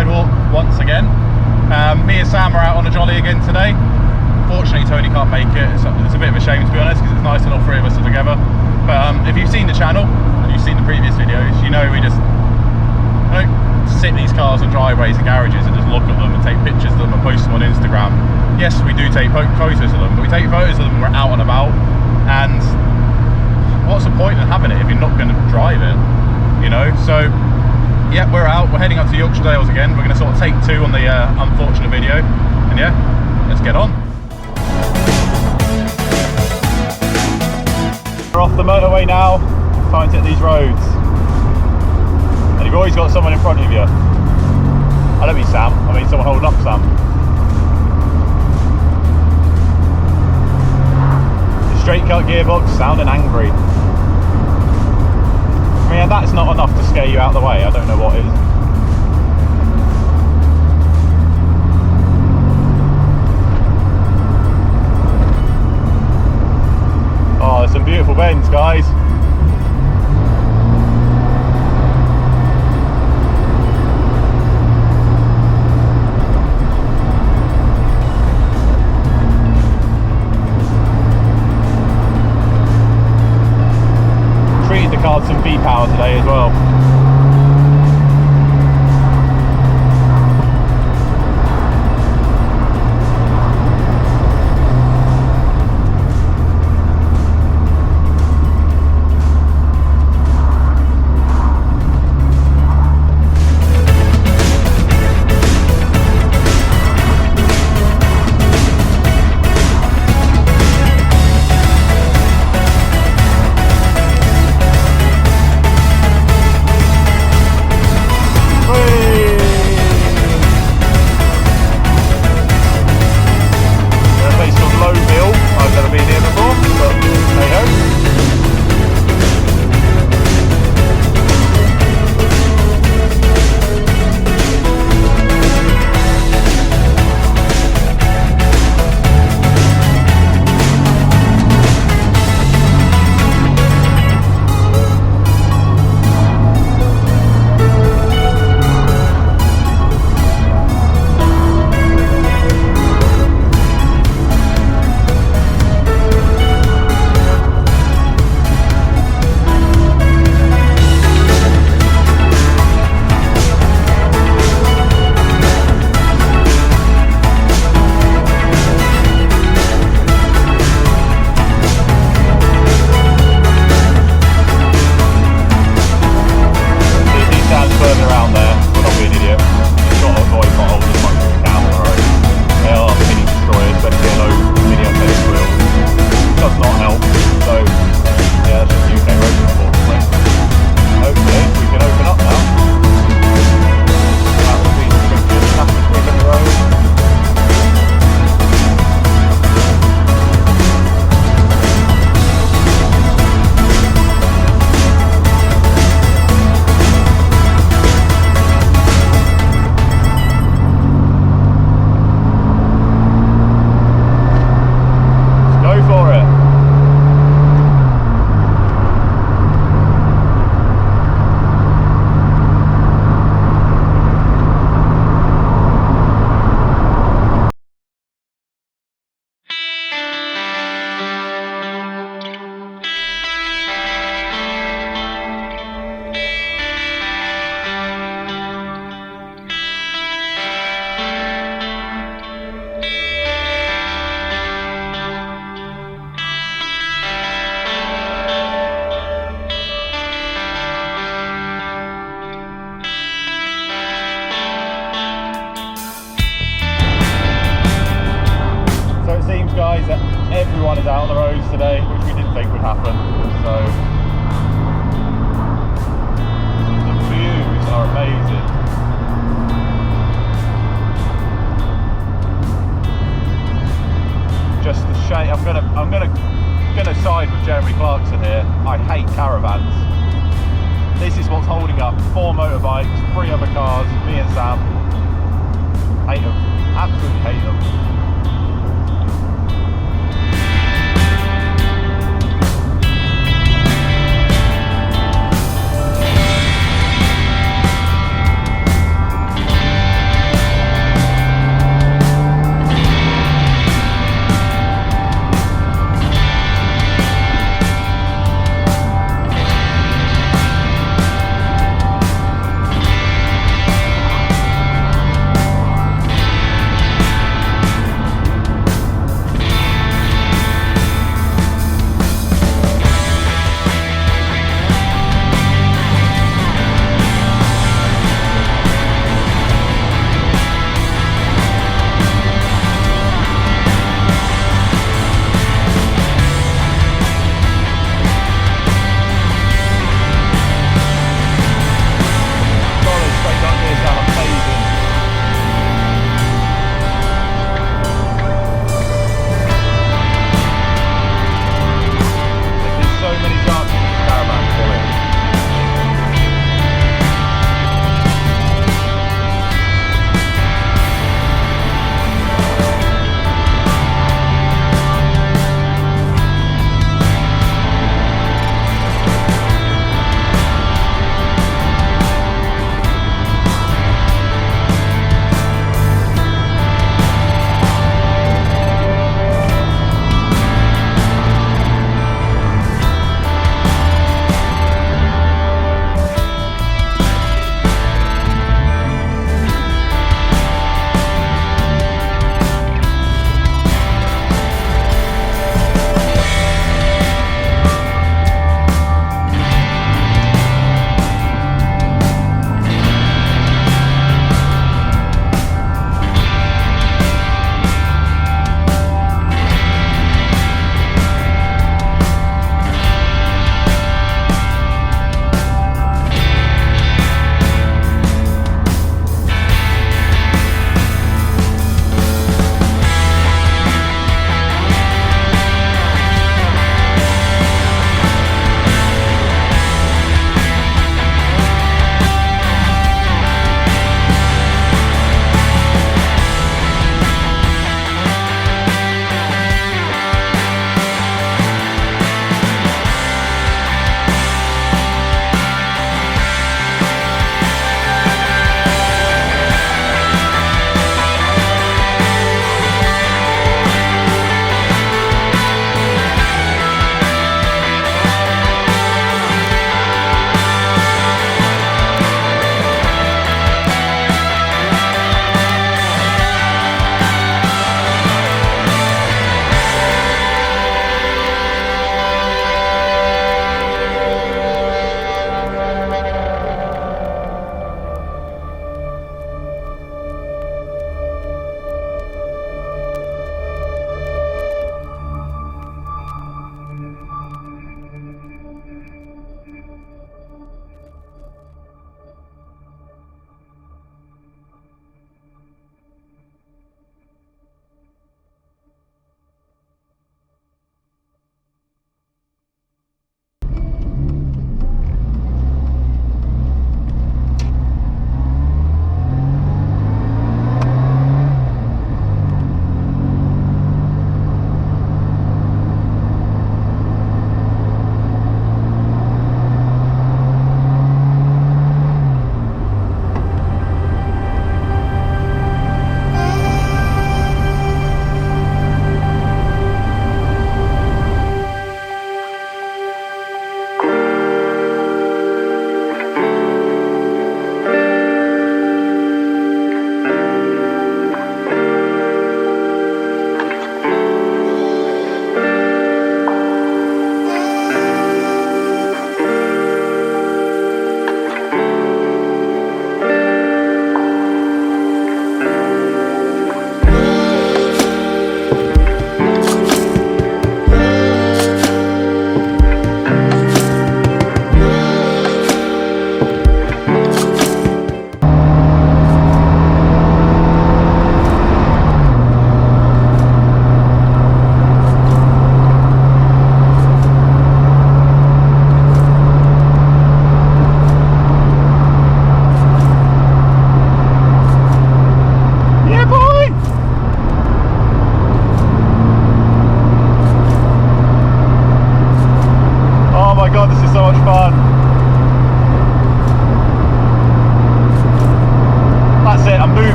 sidewalk once again. Me and Sam are out on a jolly again today. Fortunately, Tony can't make it. It's a bit of a shame, to be honest, because it's nice when all three of us are together. But if you've seen the channel and you've seen the previous videos, you know we just don't sit these cars on driveways and garages and just look at them and take pictures of them and post them on Instagram. Yes, we do take photos of them, but we take photos of them when we're out and about. And what's the point in having it if you're not going to drive it, you know? So yeah, we're out, we're heading up to Yorkshire Dales again. We're going to sort of take two on the unfortunate video, and yeah, let's get on. We're off the motorway now, time to hit these roads, and you've always got someone in front of you. I don't mean Sam, I mean someone holding up Sam. The straight cut gearbox sounding angry. I mean, that's not enough to scare you out of the way. I don't know what is. Oh, there's some beautiful bends, guys. Treated the car some V-power today as well. Guys, that everyone is out on the roads today, which we didn't think would happen. So the views are amazing. Just the shade. I'm gonna side with Jeremy Clarkson here. I hate caravans. This is what's holding up 4 motorbikes, 3 other cars, me and Sam. Hate them. Absolutely hate them.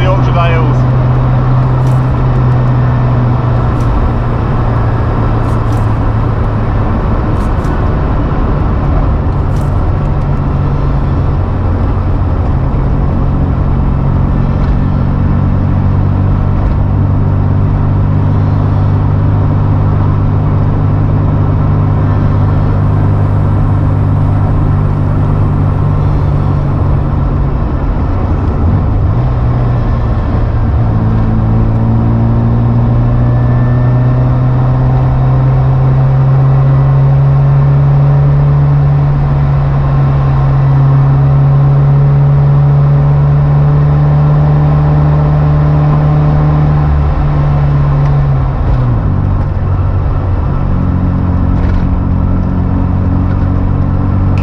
the Yorkshire Dales.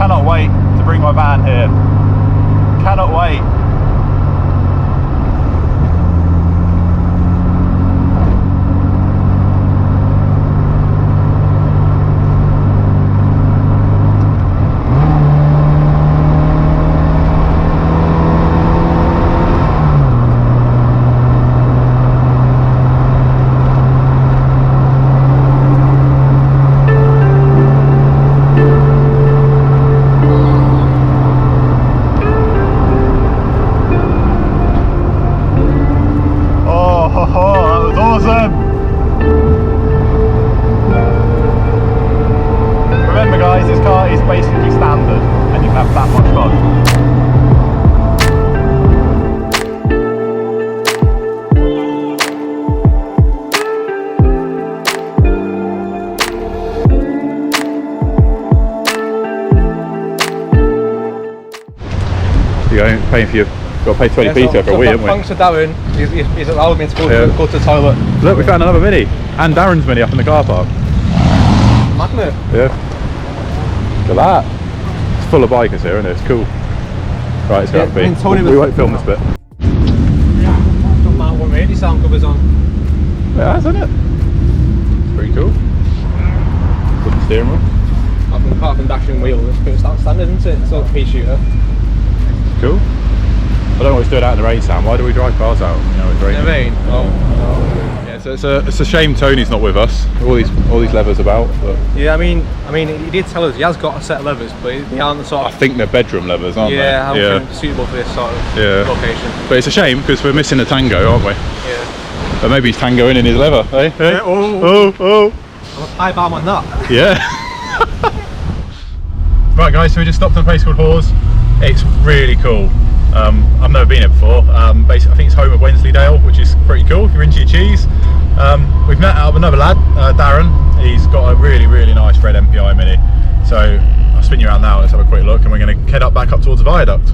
Cannot wait to bring my van here. Cannot wait. Remember guys, this car is basically standard and you can have that much fun. You're paying for your, got to pay 20p for a wee, haven't we? Thanks to Darren, he's allowed me to go to the toilet. Look, we found another Mini, and Darren's Mini up in the car park. Magnet. Yeah. Look at that. It's full of bikers here, isn't it? It's cool. Right, it's going to be. We won't film this bit. Don't matter what radio sound covers on. Yeah, isn't it? It's pretty cool. Wooden steering wheel. Apart from dashing wheel, it's pretty standard, isn't it? It's like a pea shooter. Cool. I don't know what it's doing out in the rain, Sam. Why do we drive cars out? You know, it's raining. In the rain? Oh. Yeah, so it's a shame Tony's not with us. All these levers about. But Yeah, I mean, he did tell us he has got a set of levers, but they aren't the sort of. I think they're bedroom levers, aren't they? I don't think suitable for this sort of location. But it's a shame because we're missing a tango, aren't we? Yeah. But maybe he's tangoing in his lever, eh? Hey? Yeah, oh. I'm a high bar on that. Yeah. Right guys, so we just stopped in a place called Hawes. It's really cool. I've never been here before. Basically, I think it's home of Wensleydale, which is pretty cool if you're into your cheese. We've met up with another lad, Darren. He's got a really, really nice red MPI Mini. So I'll spin you around now, let's have a quick look, and we're going to head up back up towards the viaduct.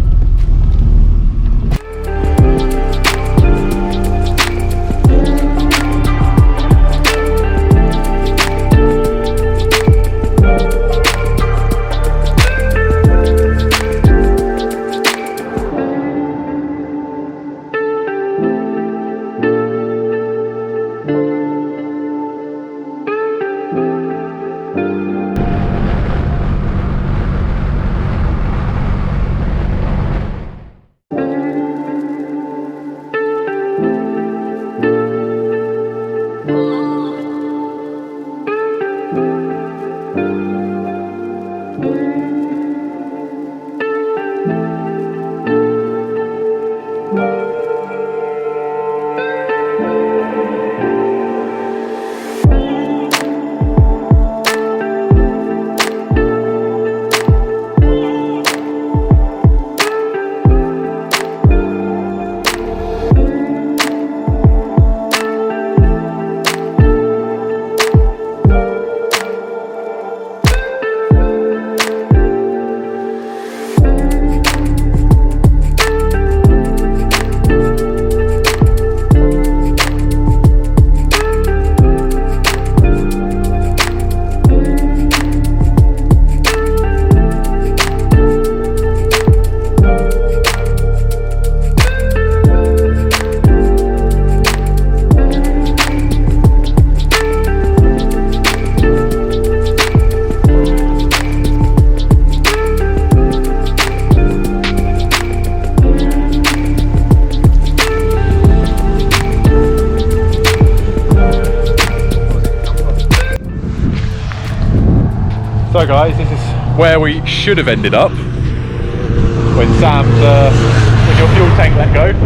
So guys, this is where we should have ended up when Sam's when your fuel tank let go.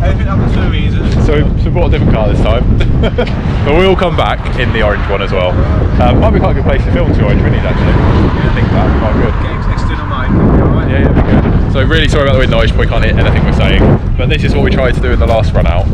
Everything happens for a reason. So we bought a different car this time. But we'll come back in the orange one as well. Might be quite a good place to film two orange minis actually. I think that would be quite good. Getting next to on mine, alright? Yeah, be good. So really sorry about the wind noise, you probably can't hear anything we're saying. But this is what we tried to do in the last run out.